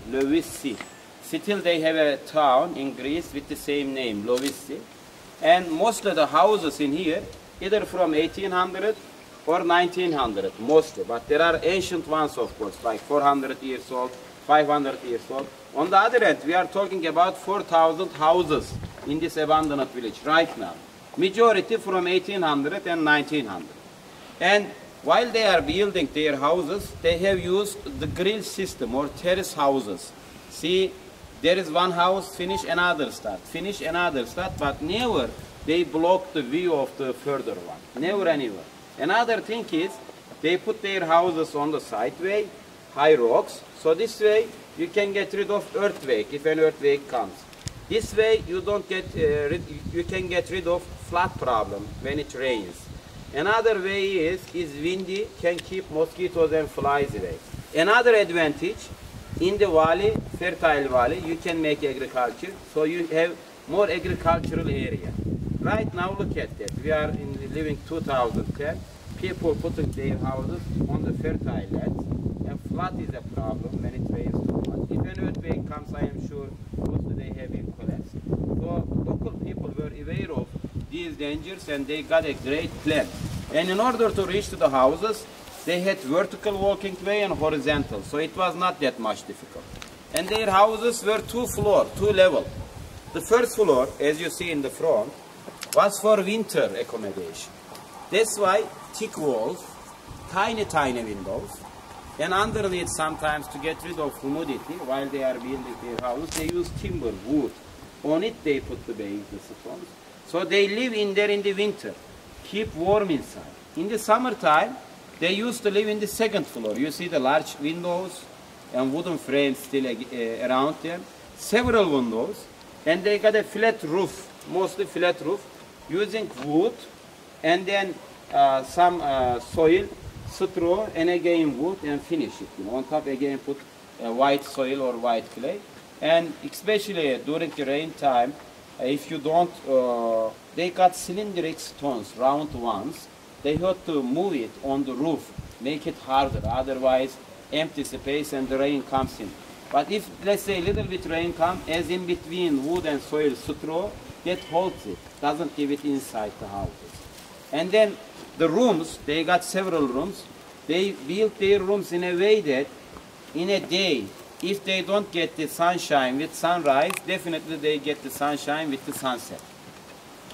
Lovissi. Still they have a town in Greece with the same name, Lovissi. And mostly the houses in here, either from 1800 or 1900, mostly. But there are ancient ones, of course, like 400 years old, 500 years old. On the other hand, we are talking about 4,000 houses in this abandoned village right now. Majority from 1800 and 1900. And while they are building their houses, they have used the grill system or terrace houses. See, there is one house, finish another start, but never they block the view of the further one. Never anywhere. Another thing is, they put their houses on the sideway, high rocks, so this way you can get rid of earthquake if an earthquake comes. This way you don't get you can get rid of flood problem when it rains. Another way is windy, can keep mosquitoes and flies away. Another advantage, in the valley, fertile valley, you can make agriculture, so you have more agricultural area. Right now, look at that. We are living 2010. People putting their houses on the fertile lands, and flood is a problem when it rains too much. If an earthquake comes, I am sure most of they have been collapsed. So local people were aware of these dangers, and they got a great plan. And in order to reach to the houses, they had vertical walking way and horizontal, so it was not that much difficult. And their houses were two level. The first floor, as you see in the front, was for winter accommodation. That's why thick walls, tiny windows, and underneath sometimes to get rid of humidity while they are building their house, they use timber, wood. On it they put the base, the stones. So they live in there in the winter, keep warm inside. In the summertime, they used to live in the second floor. You see the large windows and wooden frames still around there. Several windows, and they got a flat roof, mostly flat roof, using wood, and then some soil, straw, and again wood, and finish it. You know, on top again put white soil or white clay. And especially during the rain time, if you don't, they got cylindrical stones, round ones. They have to move it on the roof, make it harder, otherwise empty space and the rain comes in. But if, let's say, a little bit rain comes, as in between wood and soil straw, that holds it, doesn't give it inside the houses. And then the rooms, they got several rooms. They built their rooms in a way that in a day, if they don't get the sunshine with sunrise, definitely they get the sunshine with the sunset.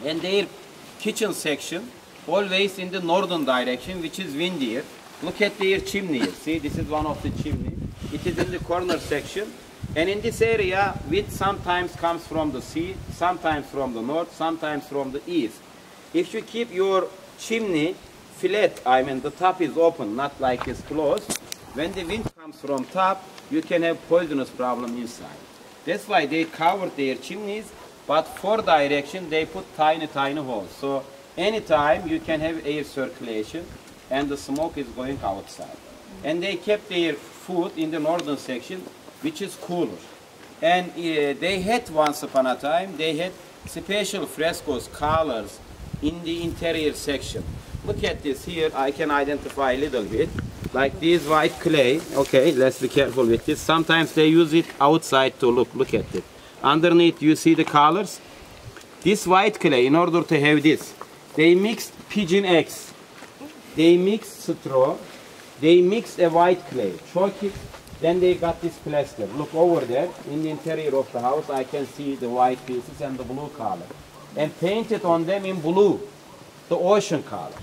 And their kitchen section, always in the northern direction, which is windier. Look at their chimney. See, this is one of the chimneys. It is in the corner section. And in this area, wind sometimes comes from the sea, sometimes from the north, sometimes from the east. If you keep your chimney flat, I mean the top is open, not like it's closed, when the wind comes from top, you can have poisonous problem inside. That's why they covered their chimneys, but for direction, they put tiny holes. So anytime you can have air circulation and the smoke is going outside. And they kept their food in the northern section, which is cooler. And they had, once upon a time, they had special frescoes, colors in the interior section. Look at this here, I can identify a little bit. Like this white clay, okay, let's be careful with this. Sometimes they use it outside to look at it. Underneath you see the colors. This white clay, in order to have this, they mixed pigeon eggs, they mixed straw, they mixed a white clay, choke it, then they got this plaster. Look over there, in the interior of the house, I can see the white pieces and the blue color. And painted on them in blue, the ocean color.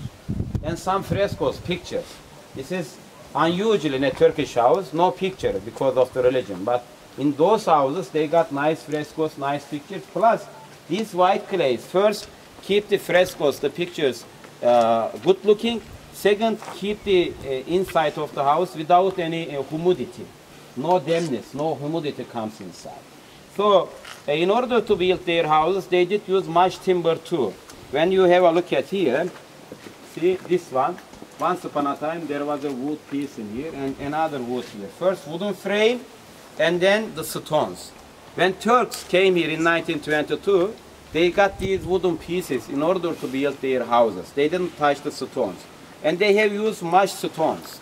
And some frescoes, pictures. This is unusual in a Turkish house, no picture because of the religion. But in those houses, they got nice frescoes, nice pictures. Plus, these white clays, first, keep the frescoes, the pictures, good looking. Second, keep the inside of the house without any humidity. No dampness, no humidity comes inside. So, in order to build their houses, they did use much timber too. When you have a look at here, see this one. Once upon a time, there was a wood piece in here and another wood here. First wooden frame, and then the stones. When Turks came here in 1922, they got these wooden pieces in order to build their houses. They didn't touch the stones. And they have used much stones.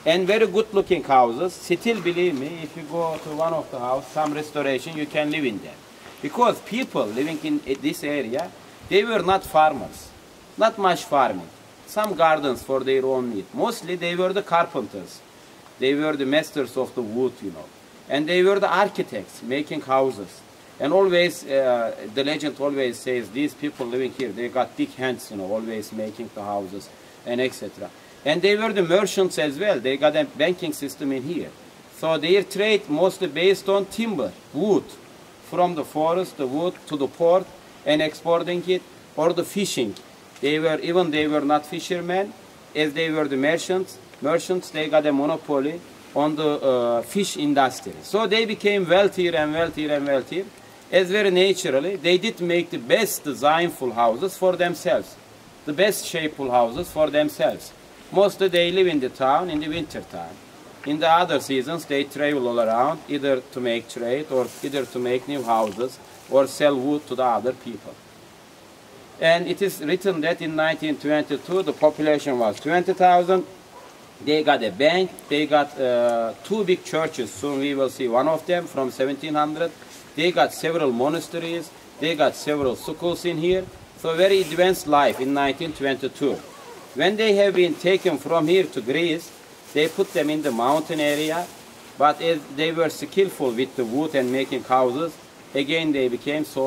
and very good looking houses. Still, believe me, if you go to one of the house, some restoration, you can live in them. Because people living in this area, they were not farmers, not much farming. Some gardens for their own need. Mostly they were the carpenters. They were the masters of the wood, you know. And they were the architects making houses. And always, the legend always says, these people living here, they got big hands, you know, always making the houses and etc. And they were the merchants as well. They got a banking system in here. So their trade mostly based on timber, wood, from the forest, the wood to the port and exporting it, or the fishing. They were not fishermen, as they were the merchants, they got a monopoly on the fish industry. So they became wealthier and wealthier and wealthier. As very naturally, they did make the best designful houses for themselves, the best shapeful houses for themselves. Mostly they live in the town in the winter time. In the other seasons, they travel all around, either to make trade or either to make new houses or sell wood to the other people. And it is written that in 1922, the population was 20,000. They got a bank, they got 2 big churches, soon we will see one of them from 1700. They got several monasteries, they got several schools in here. So very advanced life in 1922. When they have been taken from here to Greece, they put them in the mountain area, but as they were skillful with the wood and making houses, again they became so